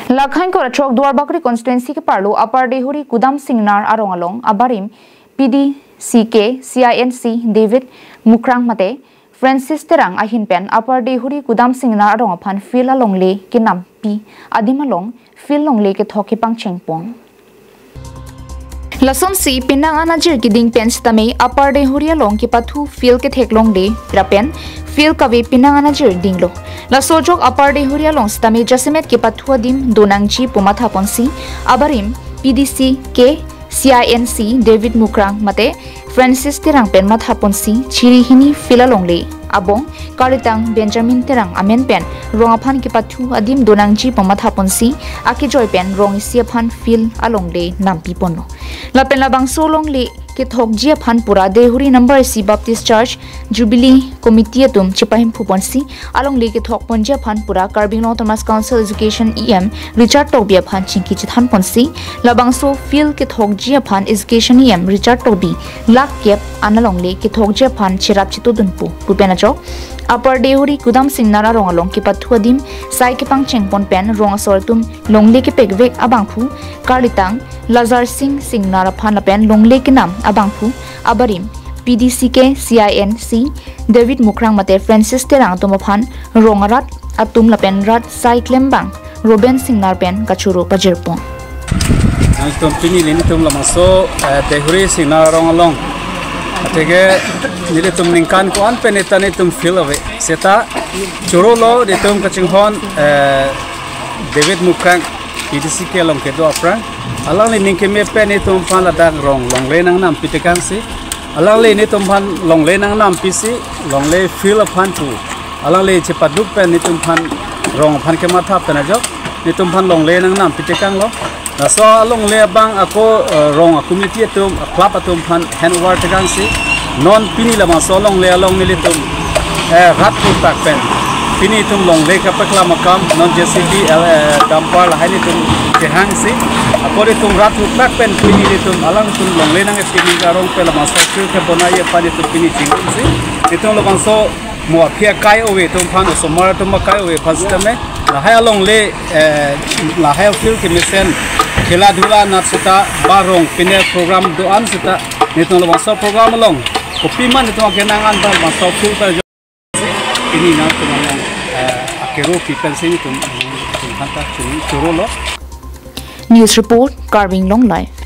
Lakhain ko Chok Duar Bakri constituency ke parlu Upper Deihori Kudam Singnar arong along Abarim PDCK CIN-C David Mukrang mate Francis Terang ahin pen Upper Deihori Kudam Singnar arong apan fil along le ke nampi adim along fil long le ke thoki pang chengpong Lason si pinang anajir ki ding pen stame Upper Deihori along ki pathu fil ke thek long le rapen fil kawe pinang anajir ding lo Laso jok Upper Deihori along stame jasimet ki pathu adim donangchi pumatha ponsi Abarim PDCK CIN-C David Mukrang mate Francis Terang pen matha ponsi chiri hini fil along le abong karitang Benjamin Terang amen pen rong aphan ki pathu adim donangchi pumatha ponsi aki joy pen rong isi aphan fil along le nampi ponno Lapen labang solong le ke thok jia phan pura Deihori number C Baptist Church Jubilee Committee atum chipahim phuponsi along le ke thok ponjia phan pura Carbing Thomas Council Education EM Richard Tobia phan chingki chithan ponsi labang so feel ke thok jia phan Education EM Richard Tobi lak kep analong le ke thok jia phan chirap chitu dunpu pupena chok Upper Deihori Kudam Singnar arong along ki pathu adim sai ke pang chengpon pen rong asortum longle ke pegvek abangphu Karlitang Lazar Singh Singnar aphan lapen longle ke nam abangphu Abarim PDCK CIN-C David Mukrang mate Francis Terang tum aphan rongarat atum lapen rat sai klembang Ruben Singnar pen kachuru pajirpong Tum pini lini tum lamaso Deihori Singnar arong along Atege nile tum ningkan ko an peneta ne tum feel away seta chorolo de tum kachinghon David Mukrang PDCK long ke do apra alang le ningke me pe ne tum pan la dak rong long le nang nam pitekang si alang le ne tum pan long le nang nam pisi long le feel aphan tu alang le chepaduk pe ne tum pan rong phan ke matha pe na jok ne tum pan long le nang nam pitekang lo so along le bang ako rong a committee tum club atum phan handover tegang si non pini lama so long le along le tum rat tu tak pen pini tum long le ka pakla makam non JCB dampar la hani tum tehang si ako le tum rat tu tak pen pini le tum alang tum long le nang pini ka rong pe lama so chu ke bona ye pani tum pini ching si itum lo bang so mo phia kai owe tum phan so mar tum kai owe phastame la hai along le la hai fil ke misen khela dhula nat sita barong pine program doan sita nitong lo program long kopi man nitong kenang an ba maso fil per ini na tumang akero people sini tum hanta churolo News report Carbing Long Life